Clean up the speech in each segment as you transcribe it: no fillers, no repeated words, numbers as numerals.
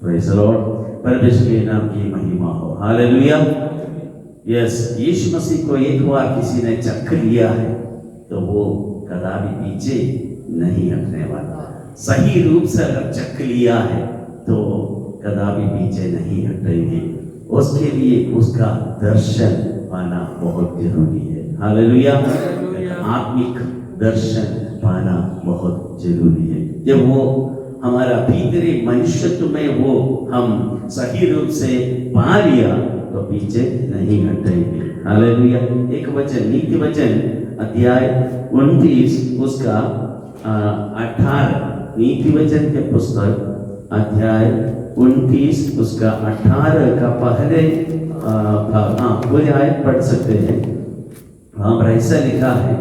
Praise the Lord. परमेश्वर के नाम की महिमा हो। हालेलुया। यस, यीशु मसीह को एक बार किसी ने चख लिया है तो वो कदापि पीछे नहीं हटने वाला। सही रूप से अगर चख लिया है तो कदापि पीछे नहीं हटेंगे। उसके लिए उसका दर्शन पाना बहुत जरूरी है। हालेलुया। आत्मिक दर्शन पाना बहुत जरूरी है। जब वो हमारा भीतरी मनुष्यत्व में वो हम सही रूप से पा लिया तो पीछे नहीं हटेंगे। हालेलुया। एक वचन, नीति वचन अध्याय 29 उसका 18, नीति वचन के पुस्तक अध्याय 29 उसका 18 का पहले भाग, कोई आयत पढ़ सकते हैं। वहां पर ऐसा लिखा है,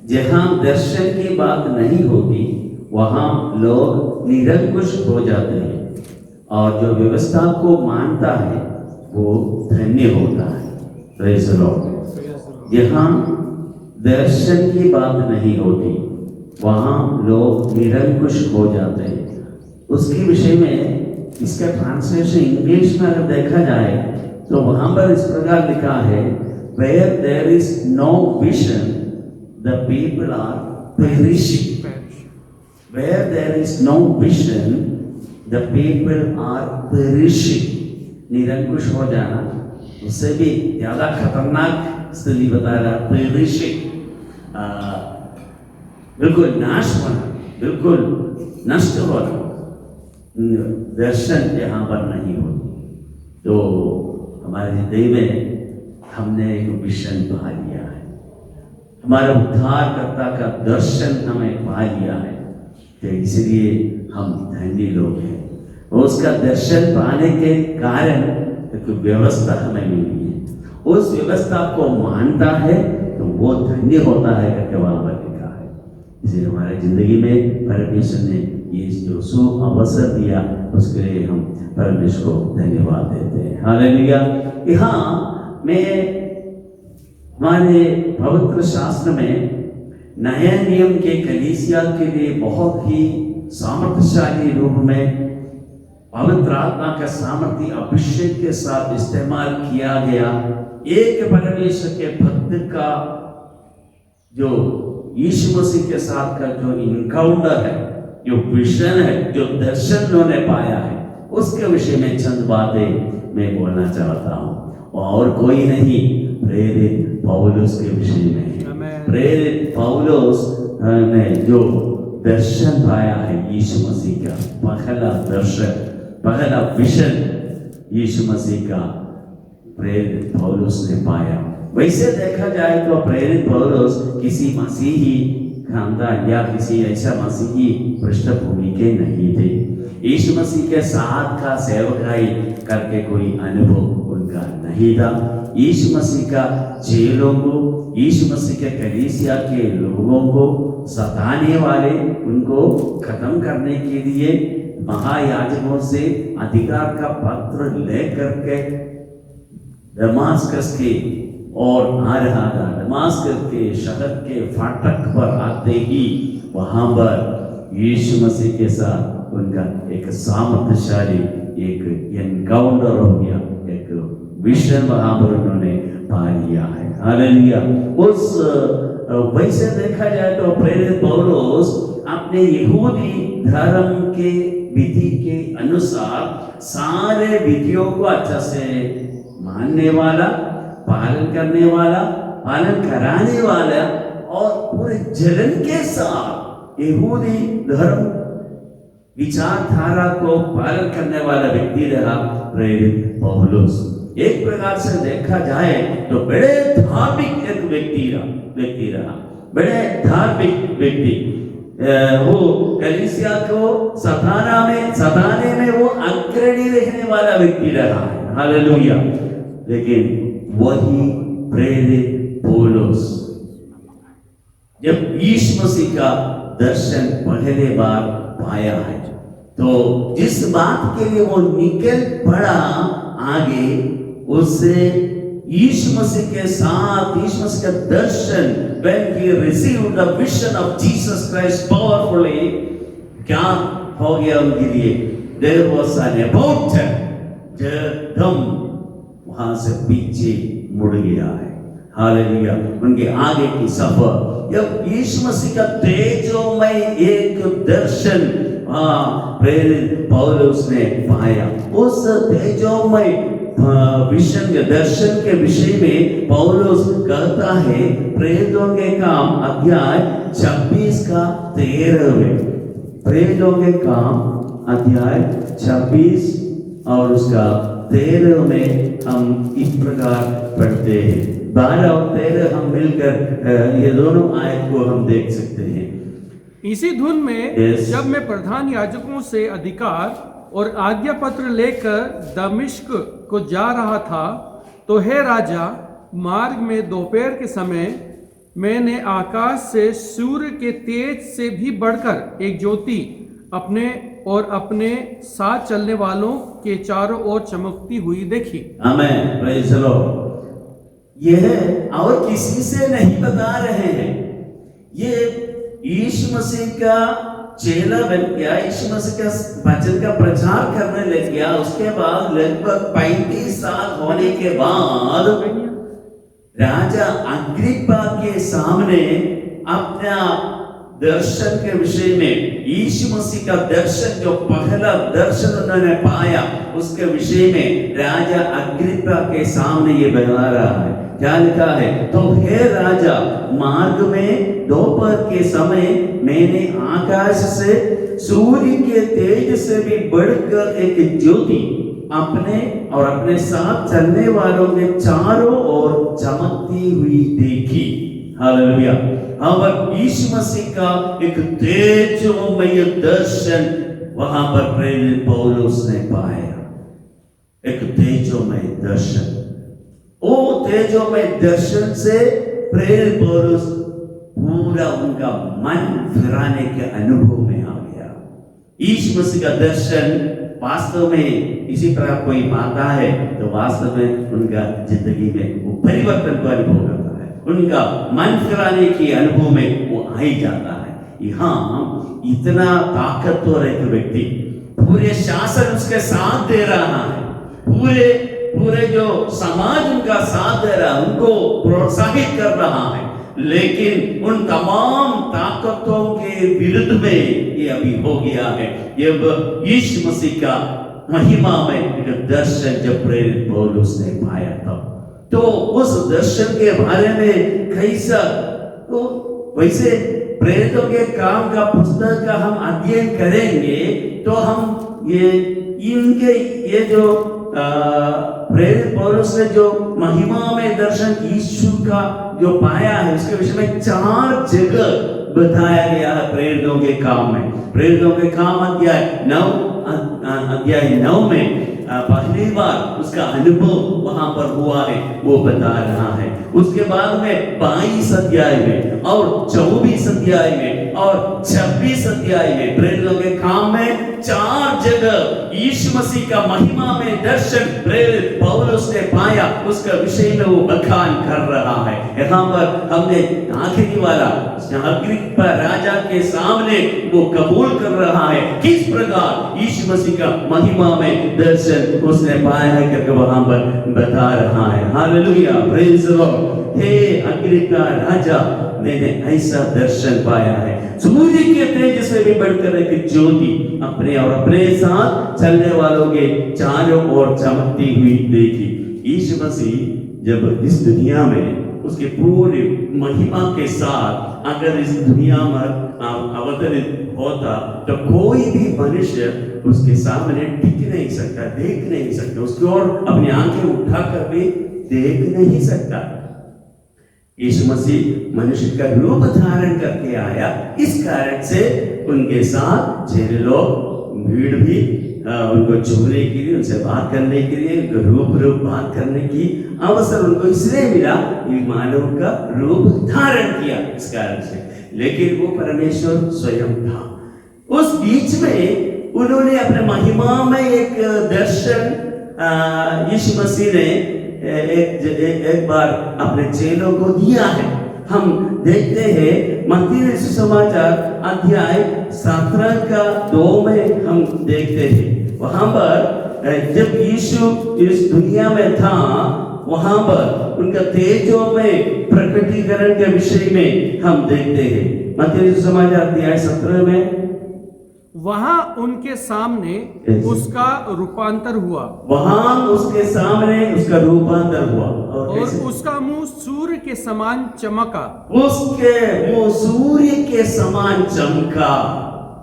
जहां दर्शन की बात नहीं होती वहां लोग निरंकुश हो जाते हैं और जो व्यवस्था को मानता है वो धन्य होता है। Praise the Lord. जहां दर्शन की बात नहीं होती वहां लोग निरंकुश हो जाते हैं। उसके विषय में इसका ट्रांसलेशन इंग्लिश में अगर देखा जाए तो वहां पर इस प्रकार लिखा है, where there is no vision the people are perishing. Where there is no vision the people are perishing. निरंकुश हो जाना, उससे भी ज्यादा खतरनाक स्थिति बता रहा, perishing, बिल्कुल नाश होना, बिल्कुल नष्ट होना। दर्शन यहाँ पर नहीं होती। तो हमारे हृदय में हमने एक विजन पा लिया है, हमारा उद्धारकर्ता का दर्शन हमें पा लिया है, तो इसलिए हम धन्य लोग हैं। उसका दर्शन पाने के कारण एक व्यवस्था हमें मिली है। उस व्यवस्था को मानता है तो वो धन्य होता है करके वहां पर लिखा है। इसलिए हमारे जिंदगी में परमेश्वर ने ये जो शुभ अवसर दिया उसके लिए हम परमेश्वर को धन्यवाद देते हैं। हालेलुया। यहाँ मैं हमारे पवित्र शास्त्र में नए नियम के कलीसिया के लिए बहुत ही सामर्थ्यशाली रूप में पवित्र आत्मा का सामर्थ्य अभिषेक के साथ इस्तेमाल किया गया एक परमेश्वर के भक्त का जो यीशु मसीह के साथ का जो इनकाउंटर है, जो विजन है, जो दर्शन उन्होंने पाया है, उसके विषय में चंद बातें मैं बोलना चाहता हूँ। और कोई नहीं, प्रेरित पौलुस के विषय में। प्रेरित पौलुस ने जो दर्शन पाया है यीशु मसीह का, पहला दर्शन, पहला विजन यीशु मसीह का प्रेरित पौलुस ने पाया। वैसे देखा जाए तो प्रेरित पौलुस किसी मसीही खानदान या किसी ऐसा मसीही पृष्ठभूमि के नहीं थे। यीशु मसीह के साथ का सेवकाई करके कोई अनुभव उनका नहीं था। यीशु मसीह का चेलों को, यीशु मसीह के कलीसिया के लोगों को सताने वाले, उनको खत्म करने के लिए महायाजकों से अधिकार का पत्र लेकर के दमास्कस के और आ रहा था। दमास्कस के शहर के फाटक पर आते ही वहां पर यीशु मसीह के साथ उनका एक सामर्थ्यशाली एक एनकाउंटर हो गया, एक विजन वहां पर उन्होंने पा लिया है। हालेलुया। उस वैसे देखा जाए तो प्रेरित पौलुस अपने यहूदी धर्म के विधि के अनुसार सारे विधियों को अच्छा से मानने वाला, पालन करने वाला, पालन कराने वाला और पूरे जलन के साथ यहूदी धर्म विचारधारा को पालन करने वाला व्यक्ति रहा प्रेरित पौलुस। एक प्रकार से देखा जाए तो बड़े धार्मिक एक व्यक्ति रहा, बड़े धार्मिक व्यक्ति। वो कलीसिया को सताने में वो अग्रणी रहने वाला व्यक्ति रहा है। हालेलुया। लेकिन वही प्रेरित पौलुस जब यीशु मसीह का दर्शन पहले बार पाया है तो जिस बात के लिए वो निकल पड़ा आगे, उससे यीशु मसीह के साथ, यीशु मसीह का दर्शन, when he received the vision of Jesus Christ powerfully, क्या हो गया उनके लिए? देयर वाज एन अबाउट एकदम वहां से पीछे मुड़ गया है। हालेलुया। उनके आगे की सफर, जब यीशु मसीह का तेजोमय एक दर्शन प्रेरित पौलुस ने पाया, उस तेजोमय विजन के दर्शन के विषय में पौलुस कहता है प्रेरितों के काम अध्याय 26 का 13 में, प्रेरितों के काम अध्याय 26 और उसका 13 में हम इस प्रकार पढ़ते हैं। 12 और 13 हम मिलकर ये दोनों आयत को हम देख सकते हैं। इसी धुन में जब मैं प्रधान याजकों से अधिकार और आज्ञा पत्र लेकर दमिश्क को जा रहा था, तो हे राजा, मार्ग में दोपहर के समय मैंने आकाश से सूर्य के तेज से भी बढ़कर एक ज्योति अपने और अपने साथ चलने वालों के चारों ओर चमकती हुई देखी। आमीन, प्रेज़ द लॉर्ड। यह और किसी से नहीं बता रहे हैं, ये यीशु मसीह का चेला बन गया, यीशु मसीह का वचन का प्रचार करने लग गया। उसके बाद लगभग 35 साल होने के बाद राजा अग्रिप्पा के सामने अपना दर्शन के विषय में, यीशु मसीह का दर्शन, जो पहला दर्शन उन्होंने पाया, उसके विषय में राजा अग्रिप्पा के सामने ये बता रहा है। क्या लिखा है? तो हे राजा, मार्ग में दोपहर के समय मैंने आकाश से सूर्य के तेज से भी बढ़कर एक ज्योति अपने और अपने साथ चलने वालों के चारों ओर चमकती हुई देखी। हालेलुया। और यीशु मसीह का एक तेजोमय दर्शन वहां पर प्रेरित पौलुस ने पाया, एक तेजोमय दर्शन। वो तेजोमय दर्शन से प्रेरित पौलुस पूरा उनका मन फिराने के अनुभव में आ गया। यीशु मसीह का दर्शन वास्तव में इसी तरह कोई पाता है तो वास्तव में उनका जिंदगी में वो परिवर्तन को अनुभव करता है, उनका मन फिराने के अनुभव में वो आ ही जाता है। यहाँ इतना ताकतवर एक व्यक्ति, पूरे शासन उसके साथ दे रहा है, पूरे जो समाज उनका साथ दे रहा है, उनको प्रोत्साहित कर रहा है, लेकिन उन तमाम ताकतों के विरुद्ध में ये अभी हो गया है। जब यीशु मसीह का महिमा में एक दर्शन जब प्रेरित पौलुस ने पाया तब, तो उस दर्शन के बारे में कैसा, तो वैसे प्रेरितों के काम का पुस्तक का हम अध्ययन करेंगे तो हम ये जो प्रेरित पौलुस ने जो महिमा में दर्शन यीशु का जो पाया है उसके विषय में 4 जगह बताया गया है प्रेरितों के काम में। प्रेरितों के काम अध्याय 9 में पहली बार उसका अनुभव वहां पर हुआ है, वो बता रहा है। उसके बाद में 22 अध्याय में और 24 अध्याय में और 26 अध्याय में प्रेरितों के काम में 4 जगह यीशु मसीह का महिमा में दर्शन प्रेरित पौलुस ने पाया, उसका विषय में वो बखान कर रहा है। यहाँ पर हमने आखिरी वाला अग्रिप्पा राजा के सामने वो कबूल कर रहा है किस प्रकार यीशु मसीह का महिमा में दर्शन उसने पाया है करके वहां पर बता रहा है। Hallelujah, praise the Lord. हे अग्रिप्पा राजा, मैंने ऐसा दर्शन पाया है, सूर्य के तेज से भी बढ़कर एक ज्योति अपने और अपने साथ चलने वालों के चारों ओर चमकती हुई देखी। यीशु मसीह जब इस दुनिया में उसके पूरे महिमा के साथ अगर इस दुनिया में अवतरित होता तो कोई भी मनुष्य उसके सामने टिक नहीं सकता, देख नहीं सकता, उसकी ओर अपनी आंखें उठाकर भी देख नहीं सकता। यीशु मसीह मनुष्य का रूप धारण करके आया, इस कारण से उनके साथ चेले लोग, भीड़ भी उनको छूने के लिए, उनसे बात करने के लिए, रूप बात करने की अवसर उनको इसलिए मिला, ये मानव का रूप धारण किया इस कारण से, लेकिन वो परमेश्वर स्वयं था। उस बीच में उन्होंने अपने महिमा में एक दर्शन यीशु मसीह ने एक बार अपने चेलों को दिया है। हम देखते हैं मत्ती सुसमाचार अध्याय 17 का 2 में हम देखते हैं, वहां पर जब यीशु इस दुनिया में था, वहां पर उनका तेजों में प्रकटीकरण के विषय में हम देखते हैं। मत्ती सुसमाचार अध्याय 17 में वहां उनके सामने उसका रूपांतर हुआ, वहां उसके सामने उसका रूपांतर हुआ और उसका मुंह सूर्य के समान चमका, उसके मुंह सूर्य के समान चमका,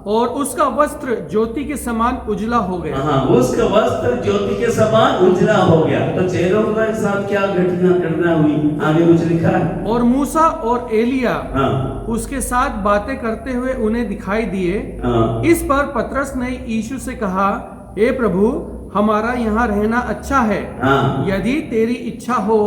और उसका वस्त्र ज्योति के समान उजला हो गया। हाँ, उसका वस्त्र ज्योति के समान उजला हो गया। तो चेहरों के साथ क्या घटना हुई, आगे कुछ लिखा है। और मूसा और एलिया हाँ, उसके साथ बातें करते हुए उन्हें दिखाई दिए। हाँ, इस पर पतरस ने यीशु से कहा, हे प्रभु, हमारा यहाँ रहना अच्छा है। हाँ, यदि तेरी इच्छा हो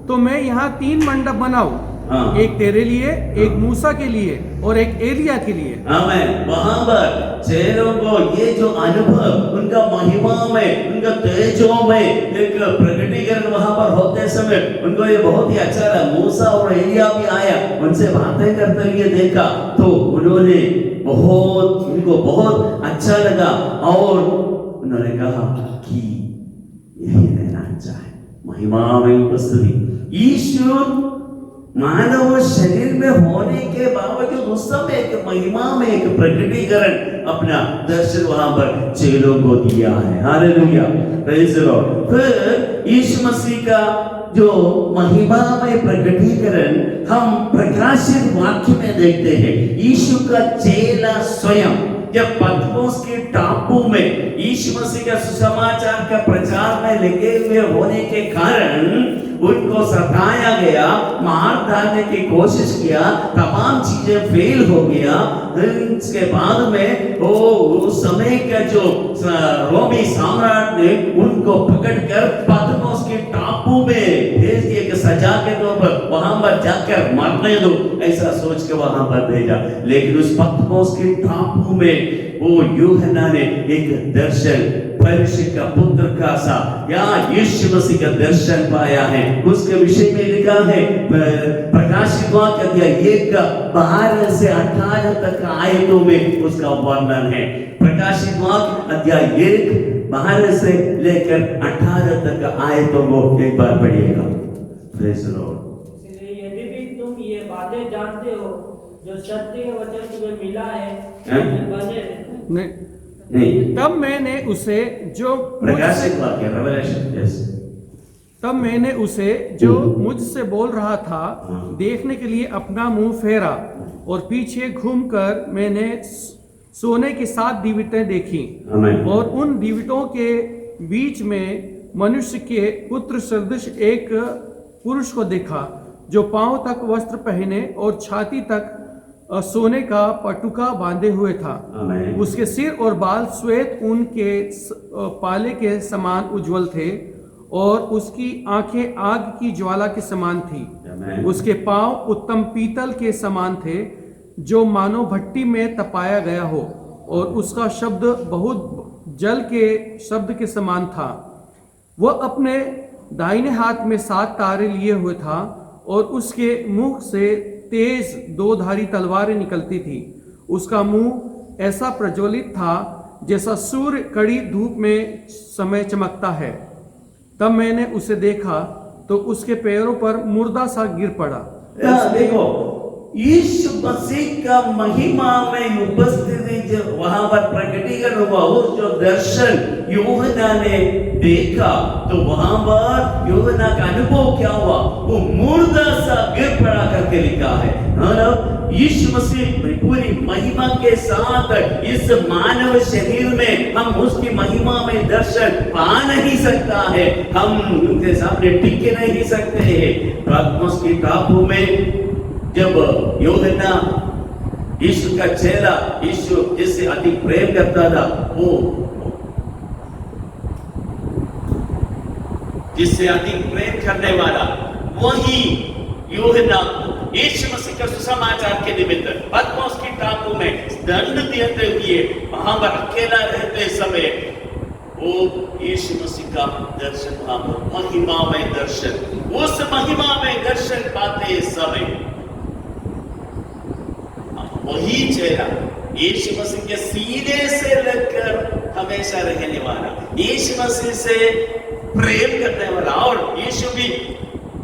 तो मैं यहाँ 3 मंडप बनाऊं, हाँ, एक तेरे लिए, एक मूसा के लिए और एक एलिया के लिए। आमीन। वहां पर चेहरों को ये जो अनुभव उनका महिमा में, उनका तेजों में एक प्रकटीकरण वहां पर होते समय उनको ये बहुत ही अच्छा लगा। मूसा और एलिया भी आया, उनसे बातें करते हुए देखा तो उनको बहुत अच्छा लगा, और उन्होंने कहा कि यही रहना अच्छा है, महिमा में उपस्थिति। यीशु मानव शरीर में होने के बावजूद उस समय एक महिमा में एक प्रकटीकरण अपना दर्शन वहां पर चेलों को दिया है। Hallelujah, praise the Lord. फिर यीशु मसीह का जो महिमा में प्रकटीकरण हम प्रकाशित वाक्य में देखते हैं। यीशु का चेला स्वयं जब पतमोस के टापू में यीशु मसीह का सुसमाचार का प्रचार में लगे हुए होने के कारण उनको सताया गया, मार डालने की कोशिश किया, तमाम चीजें फेल हो गया। इसके बाद में उस समय का जो रोमी सम्राट ने उनको पकड़कर पतमोस के टापू में भेज दिया कि सजा के तौर पर वहां पर जाकर मरने दो, ऐसा सोच के वहां पर भेजा। लेकिन उस पतमोस के टापू में वो यूहन्ना ने एक दर्शन, परमेश्वर का पुत्र का सा या यीशु मसीह का दर्शन पाया है। उसके विषय में लिखा है प्रकाशित वाक्य अध्याय 1 12 से 18 तक आयतों में उसका वर्णन है। प्रकाशित वाक्य अध्याय 1 12 से लेकर 18 तक आयतों को एक बार पढ़िएगा। Praise the Lord. इसलिए यदि भी तुम ये बातें जानते हो जो सत्य के वचन तुम्हें मिला है, नहीं। तब मैंने उसे जो मुझसे बोल रहा था देखने के लिए अपना मुंह फेरा, और पीछे घूमकर मैंने सोने की 7 दीवटें देखी, और उन दीवटों के बीच में मनुष्य के पुत्र सदृश एक पुरुष को देखा, जो पांव तक वस्त्र पहने और छाती तक सोने का पटुका बांधे हुए था। उसके सिर और बाल श्वेत ऊन के पाले के समान उज्जवल थे, और उसकी आंखें आग की ज्वाला के समान थी। उसके पांव उत्तम पीतल के समान थे, जो मानो भट्टी में तपाया गया हो, और उसका शब्द बहुत जल के शब्द के समान था। वह अपने दाहिने हाथ में 7 तारे लिए हुए था, और उसके मुख से तेज 2-धारी तलवारें निकलती थी। उसका मुंह ऐसा प्रज्वलित था जैसा सूर्य कड़ी धूप में समय चमकता है। तब मैंने उसे देखा तो उसके पैरों पर मुर्दा सा गिर पड़ा। देखो, यीशु मसीह का महिमा में उपस्थिति जब वहां पर प्रकटीकरण हुआ, उस जो दर्शन यूहन्ना ने देखा, तो वहां पर यूहन्ना का अनुभव क्या हुआ, वो मुर्दा सा गिर पड़ा करके लिखा है। यीशु मसीह पूरी महिमा के साथ इस मानव शरीर में हम उसकी महिमा में दर्शन पा नहीं सकता है, हम उनके सामने टिक नहीं सकते हैं। पतमोस के टापू में जब यूहन्ना यीशु का चेला, यीशु जिससे अति प्रेम करता था, वो जिससे अति प्रेम करने वाला वही यूहन्ना यीशु मसीह का सुसमाचार के निमित्त पतमोस की टापू में दंड देते हुए वहां पर अकेला रहते समय वो यीशु मसीह का दर्शन, वहां पर महिमामय दर्शन, उस महिमामय दर्शन पाते समय वही चेहरा यीशु मसीह के सीने से लगकर हमेशा रहने वाला, यीशु मसीह से प्रेम करने वाला, और यीशु भी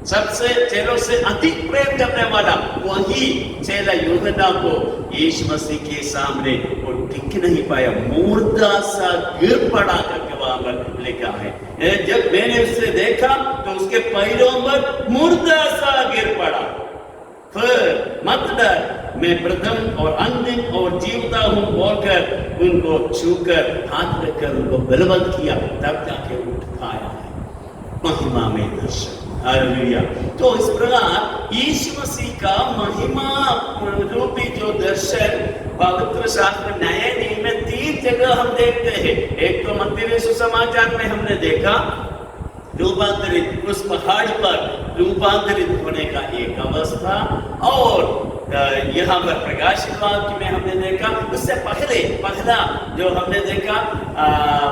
सबसे चेलों से अधिक प्रेम करने वाला वही चेला यूहन्ना को यीशु मसीह के सामने वो टिक नहीं पाया, मुर्दा सा गिर पड़ा करके वहां पर लिखा है। जब मैंने उसे देखा तो उसके पैरों पर मुर्दा सा गिर पड़ा। फिर मत डर, मैं प्रथम और अंतिम और जीवता हूं बोलकर उनको छूकर हाथ रखकर उनको बलवंत किया, तब जाके उठ पाया है महिमा में दर्शन। हालेलुया। तो इस प्रकार यीशु मसीह का महिमा रूपी जो दर्शन पवित्र शास्त्र नए नियम में 3 जगह हम देखते हैं। एक तो मत्ती सुसमाचार में हमने देखा रूपांतरित, उस पहाड़ पर रूपांतरित होने का एक अवस्था, और यहाँ पर प्रकाशित वाक्य में हमने देखा उससे पहला जो हमने देखा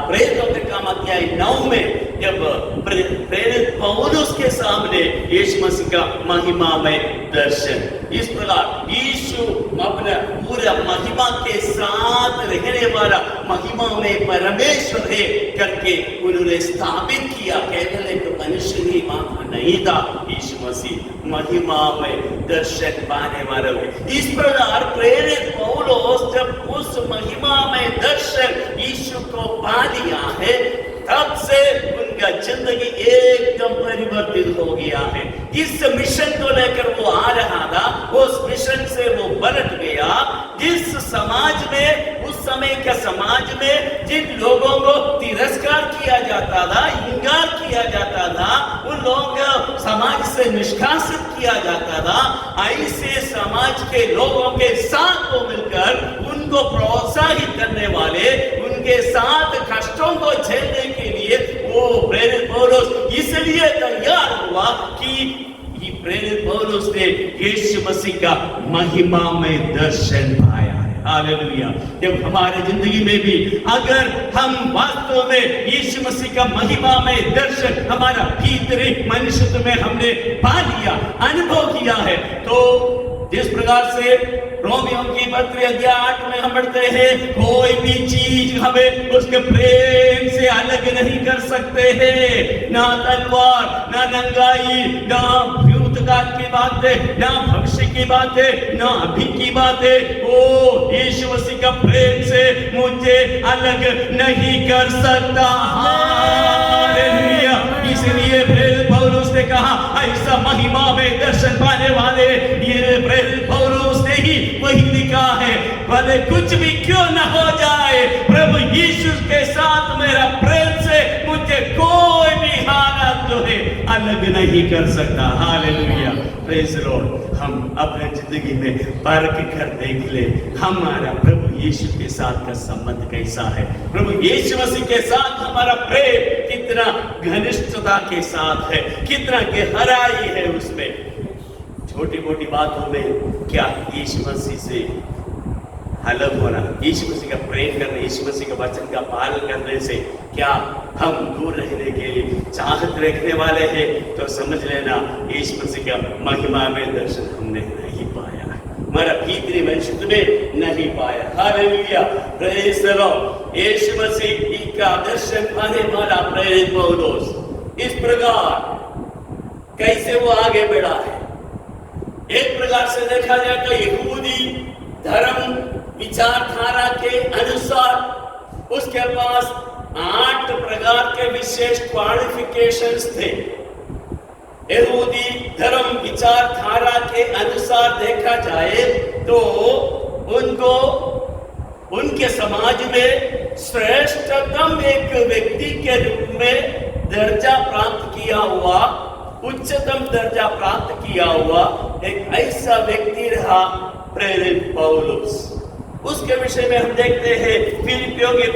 प्रेरितों के काम अध्याय 9 में जब प्रेरित पौलुस के सामने यीशु मसीह का महिमा में दर्शन। इस प्रकार यीशु अपने पूरा महिमा के साथ रहने वाला, महिमा में परमेश्वर है करके उन्होंने स्थापित किया। केवल एक मनुष्य ही मात्र नहीं था, यीशु मसीह महिमा में दर्शन पाने वाला है। इस प्रकार प्रेरित पौलुस जब उस महिमा में दर्शन यीशु को पा लिया है, तब से उनका जिंदगी एकदम परिवर्तित हो गया है। जिस मिशन को लेकर वो आ रहा था, उस मिशन से वो पलट गया। जिस समाज में, उस समय के समाज में जिन लोगों को तिरस्कार किया जाता था, इंकार किया जाता था, उन लोगों को समाज से निष्कासित किया जाता था, ऐसे समाज के लोगों के साथ वो मिलकर उनको प्रोत्साहित करने वाले, उनके साथ कष्टों को झेलने के लिए वो प्रेरित पौलुस इसलिए तैयार हुआ कि प्रेरित पौलुस ने यीशु मसीह का महिमा में दर्शन पाया है। हालेलुया। जब हमारे जिंदगी में भी अगर हम वास्तव में यीशु मसीह का महिमा में दर्शन हमारा भीतरी मनुष्य में हमने पा लिया, अनुभव किया है, तो जिस प्रकार से रोमियों की पत्री अध्याय 8 में हम पढ़ते हैं, कोई भी चीज हमें उसके प्रेम से अलग नहीं कर सकते हैं। ना तलवार, ना नंगाई, ना भूतकाल की बातें, ना भविष्य की बातें, ना अभी की बातें, ओ यीशु मसीह का प्रेम से मुझे अलग नहीं कर सकता। हालेलुया। इसलिए प्रेरित पौलुस ने कहा, ऐसा महिमा में दर्शन पाने वाले ये प्रेरित पौलुस ने ही वही लिखा है, भले कुछ भी क्यों न हो जाए, प्रभु यीशु के साथ मेरा प्रेम से मुझे कोई भी हालत जो है अलग नहीं कर सकता। हालेलुया। Praise the Lord. हम अपने जिंदगी में परख कर देख ले हमारा प्रभु यीशु के साथ का संबंध कैसा है। प्रभु यीशु मसीह के साथ हमारा प्रेम कितना घनिष्ठता के साथ है, कितना गहराई है उसमें। छोटी मोटी बातों में क्या यीशु मसीह से अलग होना, यीशु मसीह का प्रेम करना, यीशु मसीह का वचन का पालन करने से क्या हम दूर रहने के लिए चाहत रखने वाले हैं, तो समझ लेना यीशु मसीह का महिमा में दर्शन हमने नहीं पाया, हमारा भीतरी मनुष्य में नहीं पाया। Hallelujah. Praise the Lord. Yeshu Masih का दर्शन पाने वाला प्रेरित पौलुस इस प्रकार कैसे वो आगे बढ़ा है। एक प्रकार से देखा जाए तो यहूदी धर्म विचारधारा के अनुसार उसके पास 8 प्रकार के विशेष क्वालिफिकेशंस थे। यहूदी धर्म विचारधारा के अनुसार देखा जाए तो उनको उनके समाज में श्रेष्ठतम एक व्यक्ति के रूप में दर्जा प्राप्त किया हुआ, उच्चतम दर्जा प्राप्त किया हुआ एक ऐसा व्यक्ति रहा प्रेरित पौलुस। उसके विषय में हम देखते हैं फिलिपियों की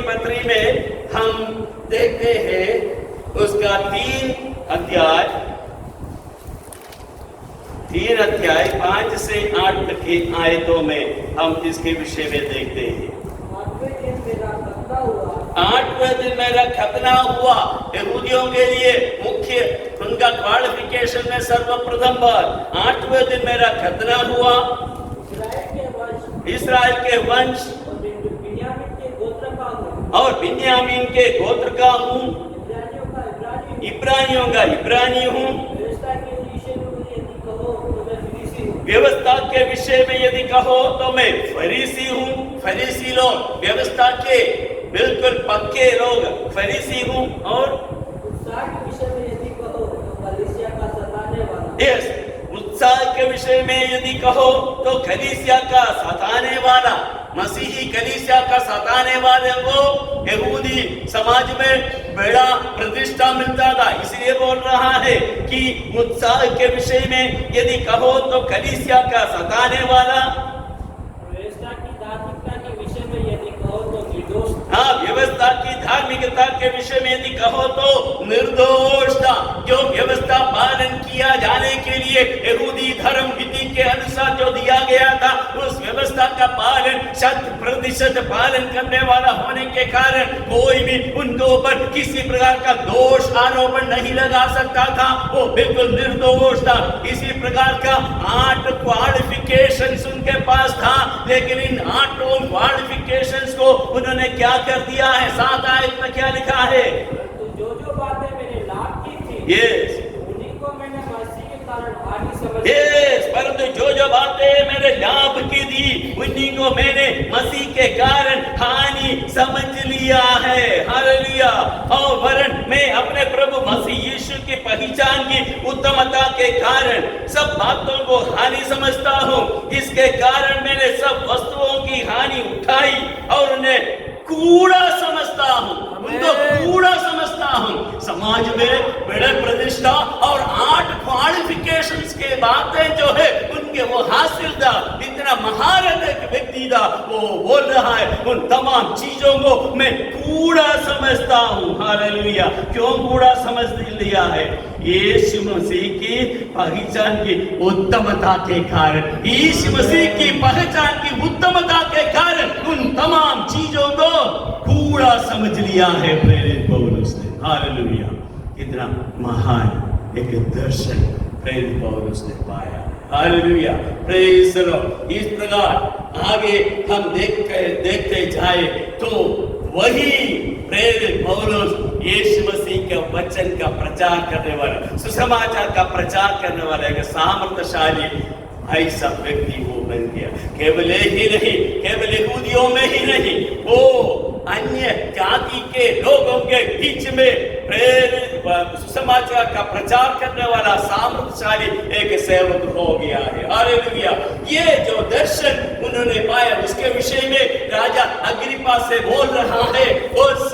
पत्री में हम देखते हैं उसका 3 अध्याय 5 से 8 तक की आयतों में हम इसके विषय में देखते हैं। 8वें दिन मेरा खतना हुआ। यहूदियों के लिए मुख्य उनका क्वालिफिकेशन में सर्वप्रथम बात 8वें दिन मेरा खतना हुआ। इस्राएल के वंश और बिन्यामीन के गोत्र का हूँ, इब्रानियों का इब्रानी, इब्रानियों का इब्रानी हूँ, व्यवस्था के विषय में यदि कहो तो मैं फरीसी हूँ। व्यवस्था के विषय में यदि कहो तो मैं फरीसी हूँ। फरीसी लोग, व्यवस्था के बिल्कुल पक्के लोग फरीसी हूँ। और उत्साह के विषय में यदि कहो तो कलीसिया का सताने वाला। यस, उत्साह के विषय में यदि कहो तो कलीसिया का सताने वाला, मसीही कलीसिया का सताने वाले को यहूदी समाज में बड़ा प्रतिष्ठा मिलता था। इसलिए बोल रहा है कि उत्साह के विषय में यदि कहो तो कलीसिया का सताने वाला, व्यवस्था की धार्मिकता के विषय में यदि कहो तो निर्दोष। हाँ, व्यवस्था की धार्मिकता के विषय में यदि कहो तो निर्दोष था। जो व्यवस्था पालन किया जाने के लिए यहूदी धर्म विधि के अनुसार जो दिया गया था, उस व्यवस्था का पालन 100% पालन करने वाला होने के कारण कोई भी उनके ऊपर किसी प्रकार का दोष आरोपण नहीं लगा सकता था। वो बिल्कुल निर्दोष था। इसी प्रकार का 8 क्वालिफिकेशंस उनके पास था, लेकिन इन 8 क्वालिफिकेशंस को उन्होंने क्या कर दिया है? 7 आयत में क्या लिखा है? तो जो बातें मैंने लाभ की थी, यस, उन्हीं को मैंने मसीह के कारण हानि समझ। यस, परंतु जो बातें मैंने लाभ की दी, उन्हीं को मैंने मसीह के कारण हानि समझ लिया है। हालेलुया। और वरन मैं अपने प्रभु मसीह यीशु की पहचान की उत्तमता के कारण सब बातों को हानि समझता हूँ। इसके कारण मैंने सब वस्तुओं की हानि उठाई और उन्हें कूड़ा समझता हूँ, उनको कूड़ा समझता हूँ। समाज में बड़े प्रतिष्ठा और 8 क्वालिफिकेशंस के बातें जो है उनके वो हासिल था। इतना महारथ एक व्यक्ति था, वो बोल रहा है उन तमाम चीजों को मैं कूड़ा समझता हूँ। हालेलुया। क्यों कूड़ा समझ लिया है? यीशु मसीह की पहचान की उत्तमता के कारण, यीशु मसीह की पहचान की उत्तमता के कारण उन तमाम चीजों को कूड़ा समझ लिया है प्रेरित पौलुस ने। हालेलुया। कितना महान एक दर्शन प्रेरित पौलुस ने पाया। हालेलुया। Praise the Lord. इस प्रकार आगे हम देखते जाए तो वही प्रेरित पौलुस यीशु मसीह के वचन का प्रचार करने वाला, सुसमाचार का प्रचार करने वाला एक सामर्थ्यशाली ऐसा व्यक्ति वो बन गया। केवल ही नहीं, केवल यहूदियों में ही नहीं, वो अन्य जाति के लोगों के बीच में प्रेरित सुसमाचार का प्रचार करने वाला सामर्थ्यशाली एक सेवक हो गया है। हालेलुया। ये जो दर्शन उन्होंने पाया उसके विषय में राजा अग्रिप्पा से बोल रहा है। उस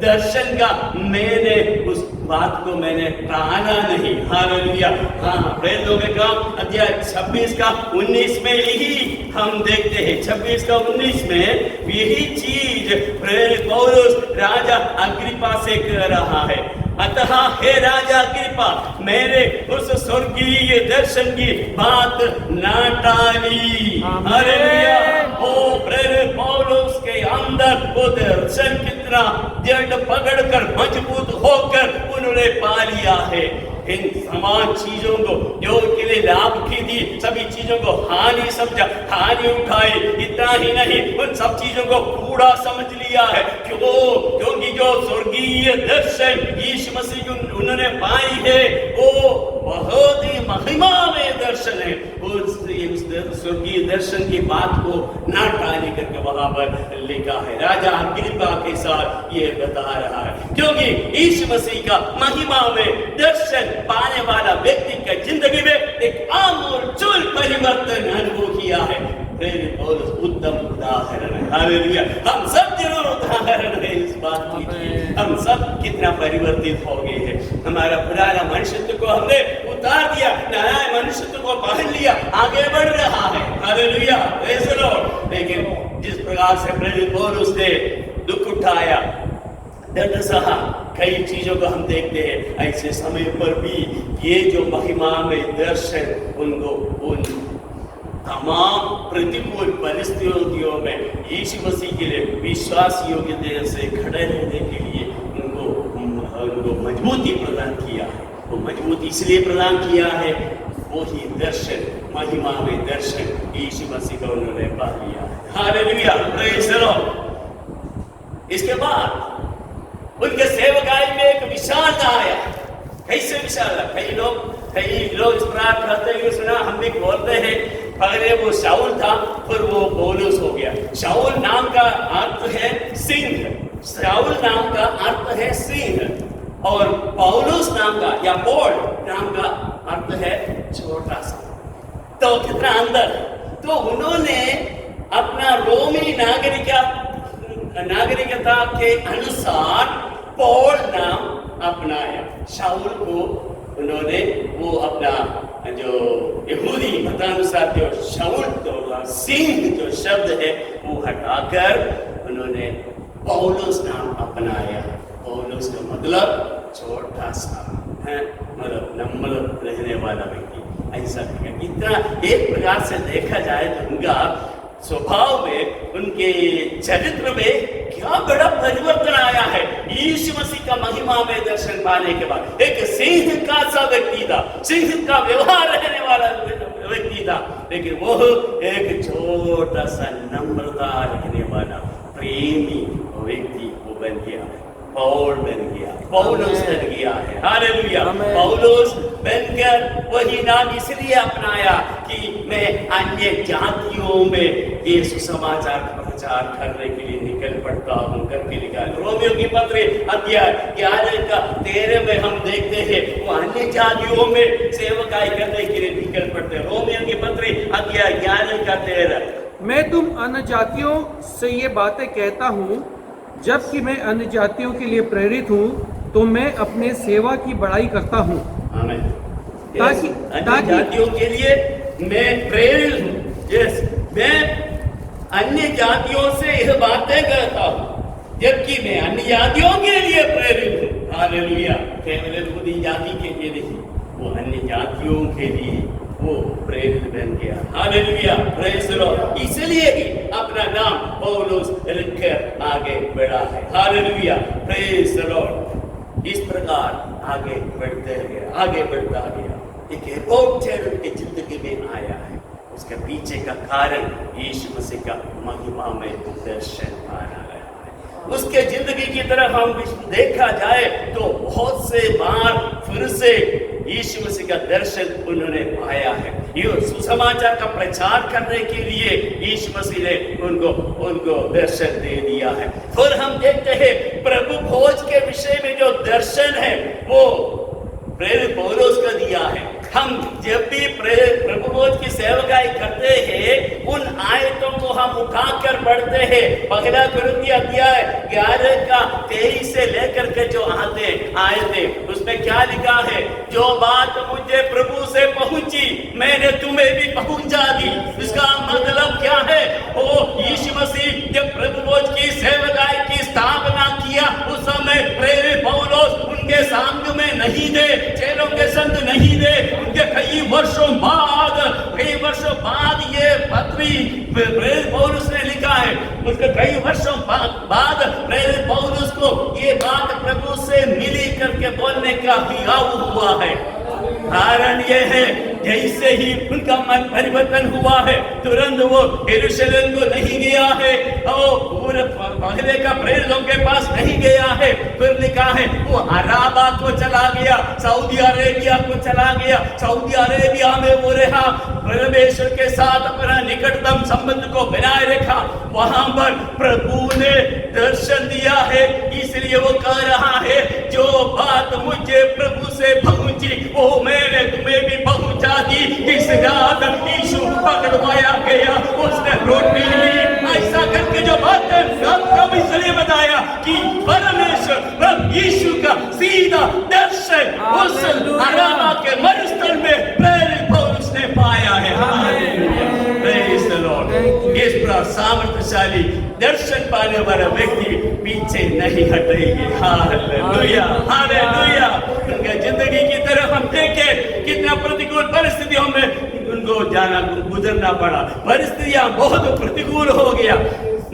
दर्शन का मैंने उस बात को मैंने टाला नहीं। हालेलुया। हाँ, प्रेरितों के काम अध्याय 26 का 19 में यही हम देखते हैं। 26 का 19 में यही चीज प्रेरित पौलुस राजा अग्रिप्पा से कह रहा है। अतः हे राजा अग्रिप्पा, मैंने उस स्वर्गीय दर्शन की बात न टाली। हालेलुया। ओ प्रेरित पौलुस के अंदर वो दर्शन कितना दृढ़ पकड़कर मजबूत होकर उन्होंने पा लिया है। इन समान चीजों को जो के लिए लाभ की थी, सभी चीजों को हानि समझा, हानि उठाई। इतना ही नहीं, उन सब चीजों को कूड़ा समझ लिया है। क्यों? क्योंकि जो स्वर्गीय दर्शन यीशु मसीह की उन्होंने पाई है वो बहुत ही महिमा में दर्शन है। उस स्वर्गीय दर्शन की बात को ना टाली करके वहां पर लिखा है। राजा अग्रिप्पा के साथ ये बता रहा है, क्योंकि यीशु मसीह का महिमा में दर्शन पाने वाला व्यक्ति की जिंदगी में एक आमूल परिवर्तन अनुभव किया है। प्रेरित पौलुस उत्तम उदाहरण है। हालेलुया। हम सब जरूर उदाहरण है इस बात की। हम सब कितना परिवर्तित हो गए हैं। हमारा पुराना मनुष्यत्व को हमने उतार दिया, नया मनुष्यत्व को पहन लिया, आगे बढ़ रहा है। हालेलुया। Praise the Lord. लेकिन जिस प्रकार से प्रेरित पौलुस ने दुख उठाया, दर्द सहा, कई चीजों को हम देखते हैं, ऐसे समय पर भी ये जो महिमा में दर्शन उनको उन तमाम प्रतिकूल परिस्थितियों में यीशु मसीह के लिए विश्वास योग्यता से खड़े रहने के लिए उनको मजबूती प्रदान किया है। वो मजबूती इसलिए प्रदान किया है, वो ही दर्शन, महिमा में दर्शन यीशु मसीह का उन्होंने पा लिया है। हालेलुया। Praise the Lord. इसके बाद उनके सेवकाई में एक विशालता आया। कैसे विशालता? कई लोग इस प्रकार कहते हैं कि सुना हम भी बोलते हैं पहले वो शाऊल था फिर वो पौलुस हो गया। शाऊल नाम का अर्थ है सिंह, शाऊल नाम का अर्थ है सिंह और पौलुस नाम का या पौल नाम का अर्थ है छोटा सा। तो कितना अंदर। तो उन्होंने अपना रोमी नागरिकता के अनुसार पौल नाम अपनाया। शाऊल को उन्होंने वो अपना जो यहूदी मतानुसार जो शाऊल तो सिंह जो शब्द है वो हटाकर उन्होंने पौलुस नाम अपनाया। पौलुस का मतलब छोटा सा है, मतलब नम्र रहने वाला व्यक्ति, ऐसा इतना। एक प्रकार से देखा जाए तो उनका स्वभाव में, उनके चरित्र में क्या बड़ा परिवर्तन आया है यीशु मसीह का महिमा में दर्शन पाने के बाद। एक सिंह का सा व्यक्ति था, सिंह का व्यवहार रहने वाला व्यक्ति था, लेकिन वो एक छोटा सा नम्रता रखने वाला प्रेमी व्यक्ति वो बन गया, पौल बन गया, पौलुस बन गया है। हालेलुया। पौलुस बनकर वही नाम इसलिए अपनाया कि मैं अन्य जातियों में ये सुसमाचार प्रचार करने के लिए निकल पड़ता हूँ करके लिखा। रोमियो की पत्र अध्याय 11 का 13 में हम देखते हैं वो अन्य जातियों में सेवकाई करने के लिए निकल पड़ते हैं। रोमियो की पत्र अध्याय 11 का 13। मैं तुम अन्य जातियों से ये बातें कहता हूँ जबकि मैं अन्य जातियों के लिए प्रेरित हूँ, तो मैं अपने सेवा की बड़ाई करता हूँ। ताकि अन्य जातियों के लिए मैं प्रेरित हूँ। यस, मैं अन्य जातियों से यह बातें कहता हूँ जबकि मैं अन्य जातियों के लिए प्रेरित हूँ। हालेलुया। केवल यहूदी जाति के लिए नहीं, वो अन्य जातियों के लिए वो प्रेरित बन गया। Hallelujah, praise the Lord. इसलिए ही अपना नाम पौलुस लिखकर आगे बढ़ा है। Hallelujah, praise the Lord. इस प्रकार आगे बढ़ता गया। एक रिपोर्टर उनकी जिंदगी में आया है, उसके पीछे का कारण यीशु मसीह का महिमा में दर्शन पाना है। उसके जिंदगी की तरफ हम देखा जाए तो बहुत से बार फिर से यीशु मसीह का दर्शन उन्होंने पाया है। ये सुसमाचार का प्रचार करने के लिए यीशु मसीह ने उनको दर्शन दे दिया है। फिर हम देखते हैं प्रभु भोज के विषय में जो दर्शन है वो प्रेरित पौलुस का दिया है। हम जब भी प्रभु भोज की सेवकाई करते हैं उन आयतों को हम उठाकर पढ़ते हैं। पहला कुरिन्थियों अध्याय 11 का 23 से लेकर के जो आयते उसमें क्या लिखा है? जो बात मुझे प्रभु से पहुंची मैंने तुम्हें भी पहुंचा दी। इसका मतलब क्या है? वो यीशु मसीह जब प्रभु भोज की सेवकाई की स्थापना किया उस समय प्रेरित पौलुस उनके संग में नहीं थे, चेलों के संग नहीं थे। उनके कई वर्षों बाद ये पत्री प्रेरित पौलुस ने लिखा है। उसके कई वर्षों बाद प्रेरित पौलुस को ये बात प्रभु से मिली करके बोलने का हियाव हुआ है। कारण ये है जैसे ही उनका मन परिवर्तन हुआ है तुरंत वो यरूशलेम को नहीं गया है, पूरे पहले का प्रेरितों के पास नहीं गया है। फिर लिखा है वो अराबा को चला गया, सऊदी अरेबिया को चला गया। सऊदी अरेबिया में वो रहा, परमेश्वर के साथ अपना निकटतम संबंध को बनाए रखा। वहां पर प्रभु ने दर्शन दिया है, इसलिए वो कह रहा है जो बात मुझे प्रभु से पहुंची वो मैंने तुम्हें भी पहुंचा दी। इस रात यीशु पकड़वाया गया, उसने रोटी ली, ऐसा करके जो बातें कब इसलिए बताया कि परमेश्वर यीशु का सीधा दर्शन उस अराबा के मरुस्थल में प्रेरित पौलुस ने पाया है। Praise the Lord. इस प्रकार सामर्थ्यशाली दर्शन पाने वाला व्यक्ति पीछे नहीं हटेंगे। Hallelujah, hallelujah. उनके जिंदगी की तरफ हम देखें कितना प्रतिकूल परिस्थितियों में उनको गुजरना पड़ा। परिस्थितियां बहुत प्रतिकूल हो गया,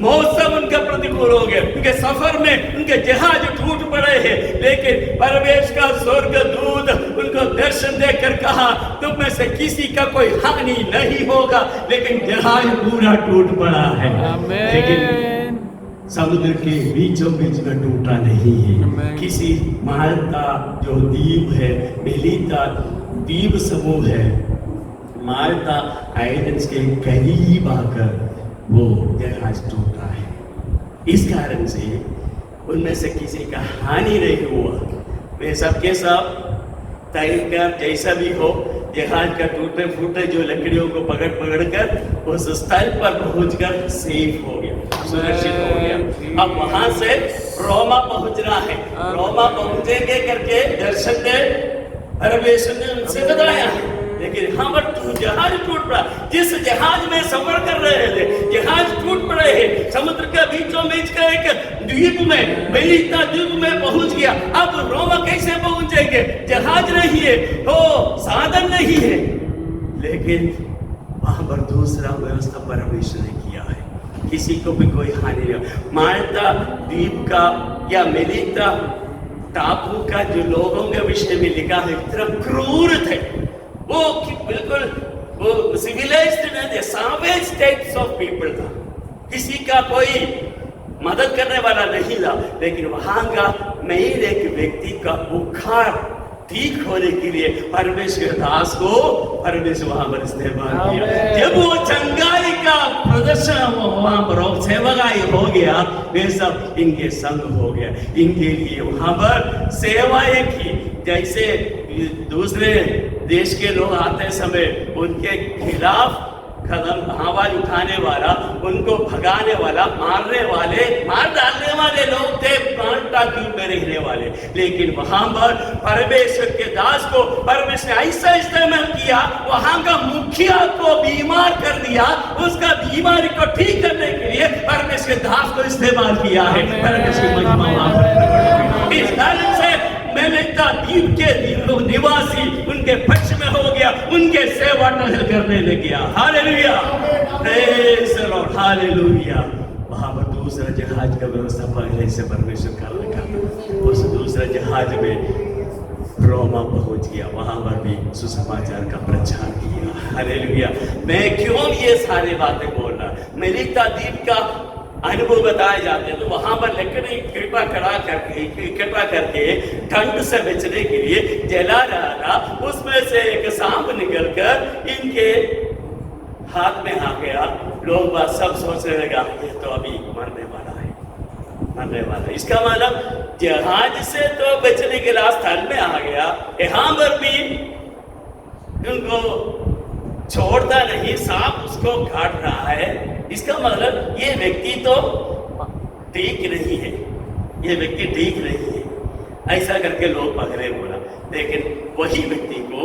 मौसम उनका प्रतिकूल हो गया, उनके सफर में उनके जहाज टूट पड़े हैं, लेकिन परमेश्वर का स्वर्गदूत उनको दर्शन देकर कहा तुम में से किसी का कोई हानि नहीं होगा, लेकिन जहाज पूरा टूट पड़ा है। लेकिन समुद्र के बीचों बीच में टूटा नहीं है। Amen. किसी माल्टा जो द्वीप है, मेलिता द्वीप समूह है, माल्टा आइलैंड्स के करीब आकर वो जहाज टूटा है। इस कारण से उनमें से किसी का हानि नहीं हुआ। वे सबके सब तैरकर जैसा भी हो जहाज का टूटे फूटे जो लकड़ियों को पकड़ कर उस स्थल पर पहुंचकर सेफ हो गया, सुरक्षित हो गया। अब वहां से रोमा पहुंचना है। रोमा पहुंचेंगे करके दर्शन ने परमेश्वर ने उनसे बताया है, लेकिन यहाँ पर जहाज टूट पड़ा। जिस जहाज में सफर कर रहे थे जहाज टूट पड़े हैं। समुद्र के बीचों बीच का एक द्वीप में, मेलिता द्वीप में पहुंच गया। अब रोमा कैसे पहुंचेंगे? जहाज नहीं है, तो साधन नहीं है। लेकिन वहां पर दूसरा व्यवस्था परमेश्वर ने किया है, किसी को भी कोई हानि नहीं। माल्टा द्वीप का या मेलिता टापू का जो लोगों के विषय में लिखा है, इतना क्रूर थे वो कि बिल्कुल वो सिविलाइज्ड नहीं थे, सैवेज टाइप्स ऑफ पीपल था। किसी का कोई मदद करने वाला नहीं था। लेकिन वहां का मेन एक व्यक्ति का बुखार ठीक होने के लिए परमेश्वर दास को परमेश्वर वहां पर इस्तेमाल किया। जब वो चंगाई का प्रदर्शन वहां पर सेवकाई हो गया, वे सब इनके संग हो गया। इनके लिए वहां पर सेवाएं की। जैसे दूसरे देश के लोग आते समय उनके खिलाफ कदम आवाज उठाने वाला, उनको भगाने वाला, मारने वाले, मार डालने वाले लोग थे माल्टा द्वीप में रहने वाले। लेकिन वहां पर परमेश्वर के दास को परमेश्वर ने ऐसा इस्तेमाल किया, वहां का मुखिया को बीमार कर दिया। उसका बीमारी को ठीक करने के लिए परमेश्वर के दास को इस्तेमाल किया है। परमेश्वर की महिमा वहां पर। इस कारण से मेलिता द्वीप के निवासी उनके पक्ष में हो गया, उनके सेवा करने लग गया। Hallelujah, praise the Lord, hallelujah. वहां पर दूसरा जहाज का व्यवस्था पहले से परमेश्वर कर रखा। उस दूसरा जहाज में रोमा पहुंच गया, वहां पर भी सुसमाचार का प्रचार किया। हालेलुया। मैं क्यों ये सारी बातें बोल रहा? मेलिता द्वीप का अनुभव बताए जाते हैं। तो वहां पर लकड़ी इकट्ठा करके ठंड से बचने के लिए जला रहा था। उसमें से एक सांप निकलकर इनके हाथ में आ गया। लोग बात सब सोचने लगा ये तो अभी मरने वाला है, मरने वाला। इसका मतलब जहाज से तो बचने के लिए स्थल में आ गया, यहाँ पर भी उनको छोड़ता नहीं, सांप उसको काट रहा है। इसका मतलब ये व्यक्ति तो ठीक नहीं है, ये व्यक्ति ठीक नहीं है, ऐसा करके लोग पकड़े बोला। लेकिन वही व्यक्ति को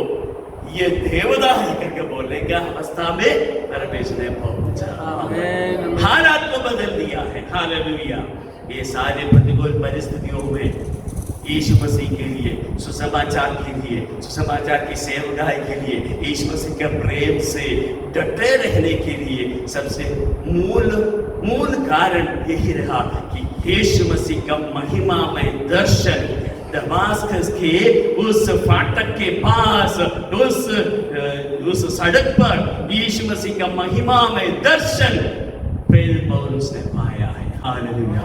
ये देवदास करके बोलने का अवस्था में परमेश्वर ने पहुंचा, हालात को बदल दिया है। हालेलुया। ये सारे प्रतिकूल परिस्थितियों में यीशु मसीह के लिए, सुसमाचार के लिए, सुसमाचार की सेवकाई के लिए, यीशु मसीह के प्रेम से डटे रहने के लिए सबसे मूल कारण यही रहा कि यीशु मसीह का महिमामय दर्शन दमास्कस के उस फाटक के पास, उस सड़क पर यीशु मसीह का महिमामय दर्शन प्रेरित पौलुस ने पाया है। Hallelujah.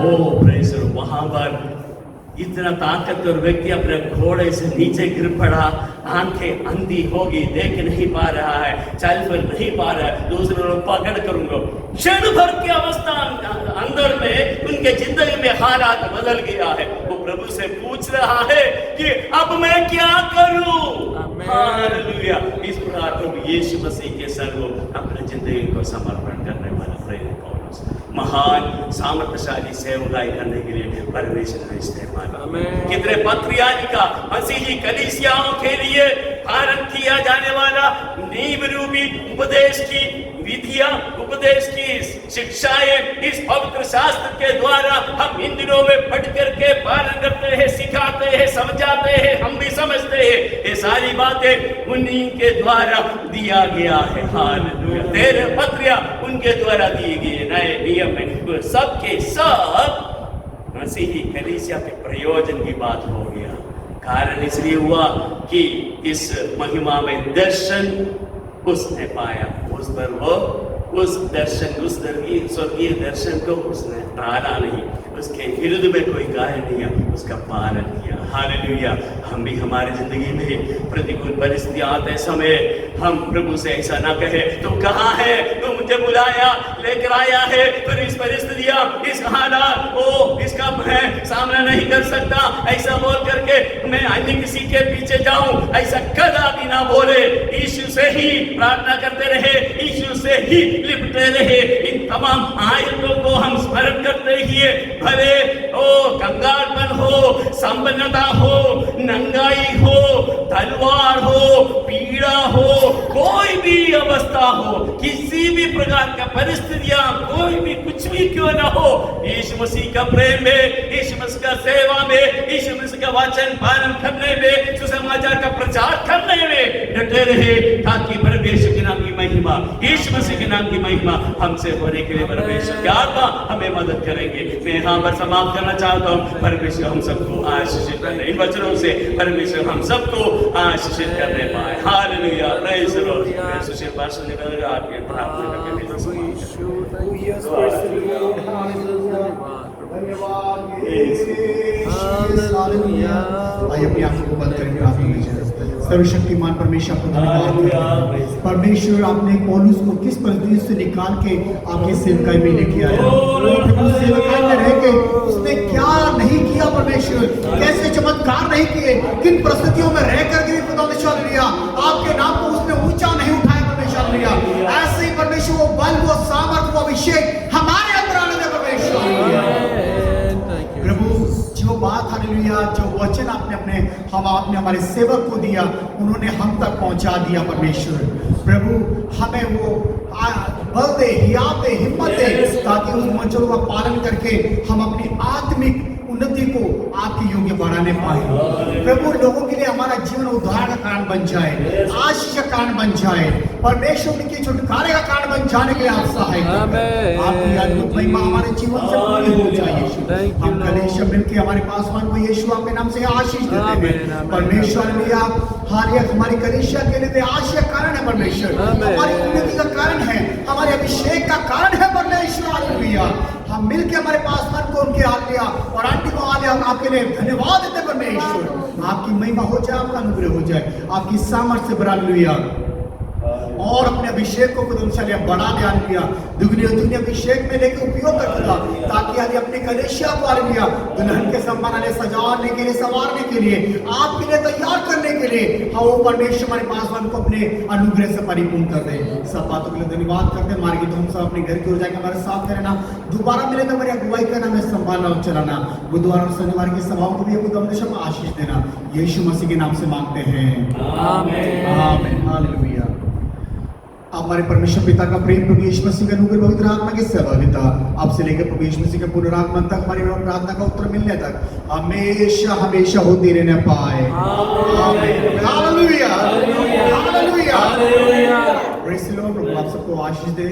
Oh praise the Lord. वहां पर इतना ताकतवर व्यक्ति अपने घोड़े से नीचे गिर पड़ा, आंखें अंधी होगी, देख नहीं पा रहा है, चल फिर नहीं पा रहा है, दूसरे लोग पकड़ करूंगा। क्षण भर की अवस्था अंदर में उनके जिंदगी में हालात बदल गया है। वो प्रभु से पूछ रहा है कि अब मैं क्या करूं? हालेलुया। इस प्रकार प्रभु यीशु मसीह के सर्व अपने जिंदगी को समर्पण करने वाला प्रेरित पौलुस महान सामर्थ्यशाली सेवकाई करने के लिए परमेश्वर ने इस्तेमाल। कितने पत्रियानिका मसीही कलीसियाओं के लिए पालन किया जाने वाला नींव रूपी उपदेश की विधियां, उपदेश की शिक्षाएं इस पवित्र शास्त्र के द्वारा हम इन दिनों में पढ़ करके पालन करते हैं, सिखाते हैं, समझाते हैं, हम भी समझते हैं। ये सारी बातें उन्हीं के द्वारा दिया गया है। हालेलुया। तेरे पत्रियां उनके द्वारा दी गई नए नियम में सब के सब मसीही कलीसिया के प्रयोजन की बात हो गया। कारण इसलिए हुआ कि इस महिमा में दर्शन उसने पाया, उस पर वो उस दर्शन, उस स्वर्गीय दर्शन को उसने टाला नहीं, उसके हृदय में कोई गाय नहीं है, उसका पालन किया। हालेलुया। हम भी हमारी जिंदगी में प्रतिकूल परिस्थितियां आते समय हम प्रभु से ऐसा ना कहे, तुम कहाँ है, तुम मुझे बुलाया लेकर आया है, फिर इस परिस्थितियां, इस हालात, इसका मैं सामना नहीं कर सकता, ऐसा बोल करके मैं अन्य किसी के पीछे जाऊं, ऐसा कदापि ना बोले। यीशु से ही प्रार्थना करते रहे, यीशु से ही लिपटे रहे। इन तमाम आयतों को हम स्मरण करते ही भले कंगालपन हो, संपन्नता हो, नंगाई हो, तलवार हो, पीड़ा हो, कोई भी अवस्था हो, किसी भी प्रकार का परिस्थितियां, कोई भी कुछ भी क्यों ना हो, यीशु मसीह का प्रेम में, यीशु मसीह का सेवा में, यीशु मसीह का वचन पालन करने में, सुसमाचार का प्रचार करने में डटे रहे, ताकि परमेश्वर के नाम की महिमा, यीशु मसीह के नाम की महिमा हमसे होने के लिए परमेश्वर की आत्मा हमें मदद करेंगे। मैं यहाँ पर समाप्त करना चाहता हूँ। परमेश्वर हम सबको आशीषित करने, इन वचनों से परमेश्वर हम सबको आशीषित करने पाए। Hallelujah, praise the Lord. मैं सुशील पास्टर निकल आपके प्रार्थना करके आइए अपनी आंखों को बंद करके प्रार्थना कीजिए। सर्वशक्तिमान परमेश्वर आपको धन्यवाद करते हैं। परमेश्वर आपने पौलुस को किस परिस्थिति से निकाल के आपकी सेवकाई में लेके आया, प्रभु सेवकाई में रह के उसने क्या नहीं किया, परमेश्वर कैसे चमत्कार नहीं किए, किन परिस्थितियों में रह करके भी परमेश्वर लिया आपके नाम को उसने ऊंचा नहीं उठाया परमेश्वर लिया। ऐसे ही परमेश्वर वो बल, वो सामर्थ, वो अभिषेक हमारे अंदर आने दे परमेश्वर। प्रभु जो बात, हालेलुया, जो वचन आपने हमारे सेवक को दिया, उन्होंने हम तक पहुंचा दिया परमेश्वर। प्रभु हमें वो बल दे, हिम्मत दे, ताकि उस वचनों का पालन करके हम अपनी आत्मिक उन्नति को आपके योग्य बढ़ाने पाए। प्रभु लोगों के लिए हमारा जीवन उद्धार का कारण बन जाए, आशीष का कारण बन जाए, परमेश्वर के छुटकारे का कारण बन जाने के लिए आप सहाय करें। आपकी अद्भुत महिमा हमारे जीवन से पूरी हो जाए। हम कलेशा मिलकर हमारे पासवान को यीशु आपके नाम से आशीष देते हैं परमेश्वर। लिया हालिया हमारी कलेशा के लिए आशीष का कारण है परमेश्वर, हमारी उन्नति का कारण है, हमारे अभिषेक का कारण है परमेश्वर। हालेलुया। हम मिलके हमारे पासवान को उनके आलिया और आंटी को आलिया आपके लिए धन्यवाद देते परमेश्वर। आपकी महिमा हो जाए, आपका अनुग्रह हो जाए, आपकी सामर्थ्य से बढ़ा लिया और अपने अभिषेक को खुदमशालिया बढ़ा दिया, दुगनी अभिषेक में लेके उपयोग करता, ताकि आज अपने कलेशिया को आलिया दुल्हन के सम्मान आले सजाने के लिए, संवारने के लिए, आपके लिए तैयार करने के लिए हम वो परमेश्वर हमारे पासवान को अपने अनुग्रह से परिपूर्ण कर दे। सब बातों के लिए धन्यवाद करते हैं। हमारे गीत हम सब अपने घर की ओर जाएंगे, हमारे साथ रहना, दोबारा मिले तो हमारी अगुवाई करना, हमें संभालना और चलाना, बुधवार और शनिवार की सभाओं को भी हमेशा आशीष देना। यीशु मसीह के नाम से मांगते हैं, आमीन आमीन हालेलुया। हमारे परमेश्वर पिता का प्रेम, प्रभु यीशु मसीह का अनुग्रह, पवित्र आत्मा की सहभागिता आपसे लेकर प्रभु यीशु मसीह के पुनरागमन तक हमारी प्रार्थना का उत्तर मिलने तक हमेशा हमेशा होती रहने पाए। आमीन हालेलुया हालेलुया। प्रभु आप सबको आशीष दे।